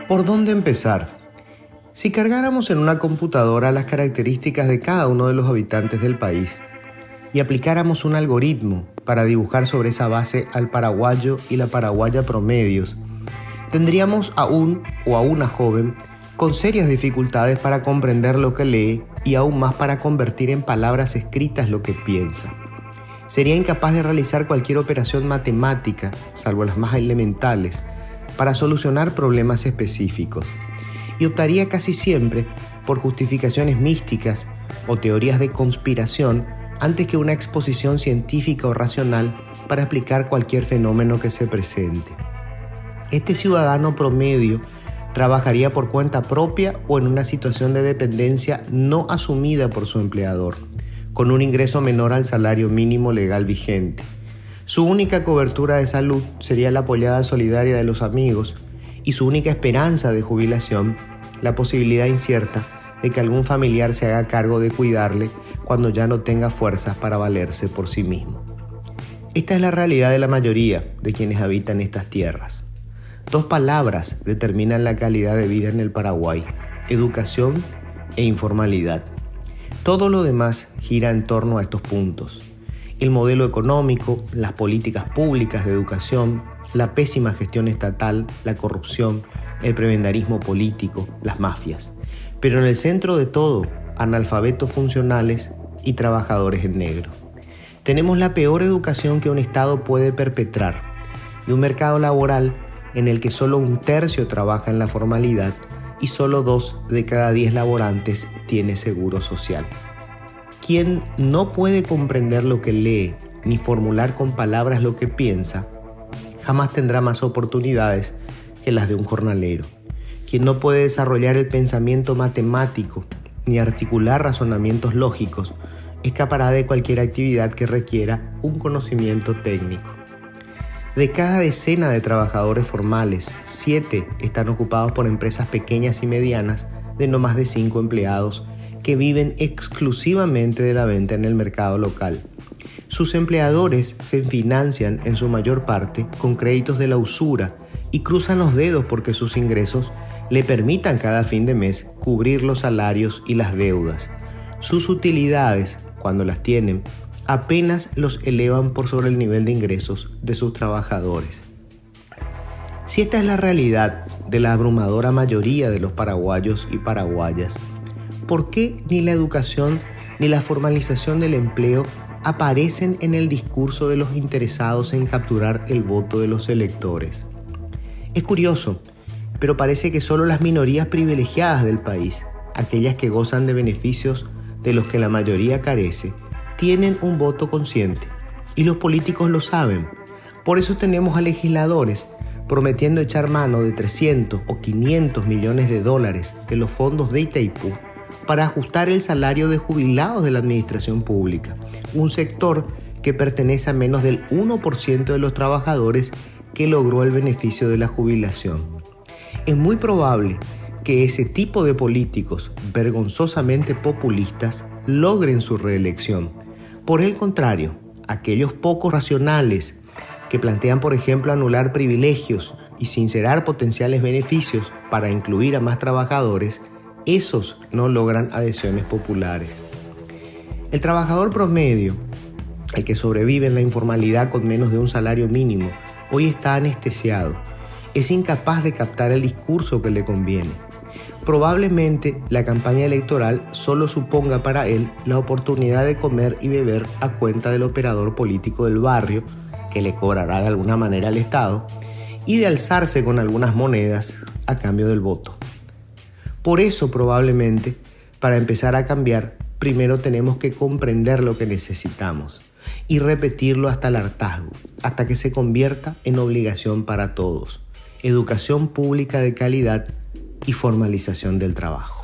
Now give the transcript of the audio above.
¿Por dónde empezar? Si cargáramos en una computadora las características de cada uno de los habitantes del país y aplicáramos un algoritmo para dibujar sobre esa base al paraguayo y la paraguaya promedios, tendríamos a un o a una joven con serias dificultades para comprender lo que lee y aún más para convertir en palabras escritas lo que piensa. Sería incapaz de realizar cualquier operación matemática, salvo las más elementales, para solucionar problemas específicos, y optaría casi siempre por justificaciones místicas o teorías de conspiración antes que una exposición científica o racional para explicar cualquier fenómeno que se presente. Este ciudadano promedio trabajaría por cuenta propia o en una situación de dependencia no asumida por su empleador, con un ingreso menor al salario mínimo legal vigente. Su única cobertura de salud sería la apoyada solidaria de los amigos y su única esperanza de jubilación, la posibilidad incierta de que algún familiar se haga cargo de cuidarle cuando ya no tenga fuerzas para valerse por sí mismo. Esta es la realidad de la mayoría de quienes habitan estas tierras. Dos palabras determinan la calidad de vida en el Paraguay: educación e informalidad. Todo lo demás gira en torno a estos puntos. El modelo económico, las políticas públicas de educación, la pésima gestión estatal, la corrupción, el prebendarismo político, las mafias. Pero en el centro de todo, analfabetos funcionales y trabajadores en negro. Tenemos la peor educación que un Estado puede perpetrar y un mercado laboral en el que solo 1/3 trabaja en la formalidad y solo 2 de cada 10 laborantes tiene seguro social. Quien no puede comprender lo que lee ni formular con palabras lo que piensa, jamás tendrá más oportunidades que las de un jornalero. Quien no puede desarrollar el pensamiento matemático ni articular razonamientos lógicos, escapará de cualquier actividad que requiera un conocimiento técnico. De cada decena de trabajadores formales, 7 están ocupados por empresas pequeñas y medianas de no más de 5 empleados que viven exclusivamente de la venta en el mercado local. Sus empleadores se financian en su mayor parte con créditos de la usura y cruzan los dedos porque sus ingresos le permitan cada fin de mes cubrir los salarios y las deudas. Sus utilidades, cuando las tienen, apenas los elevan por sobre el nivel de ingresos de sus trabajadores. Si esta es la realidad de la abrumadora mayoría de los paraguayos y paraguayas, ¿por qué ni la educación ni la formalización del empleo aparecen en el discurso de los interesados en capturar el voto de los electores? Es curioso, pero parece que solo las minorías privilegiadas del país, aquellas que gozan de beneficios de los que la mayoría carece, tienen un voto consciente, y los políticos lo saben. Por eso tenemos a legisladores prometiendo echar mano de 300 o 500 millones de dólares de los fondos de Itaipú para ajustar el salario de jubilados de la administración pública, un sector que pertenece a menos del 1% de los trabajadores que logró el beneficio de la jubilación. Es muy probable que ese tipo de políticos vergonzosamente populistas logren su reelección. Por el contrario, aquellos pocos racionales que plantean, por ejemplo, anular privilegios y sincerar potenciales beneficios para incluir a más trabajadores, esos no logran adhesiones populares. El trabajador promedio, el que sobrevive en la informalidad con menos de un salario mínimo, hoy está anestesiado. Es incapaz de captar el discurso que le conviene. Probablemente la campaña electoral solo suponga para él la oportunidad de comer y beber a cuenta del operador político del barrio, que le cobrará de alguna manera al Estado, y de alzarse con algunas monedas a cambio del voto. Por eso, probablemente, para empezar a cambiar, primero tenemos que comprender lo que necesitamos y repetirlo hasta el hartazgo, hasta que se convierta en obligación para todos. Educación pública de calidad y formalización del trabajo.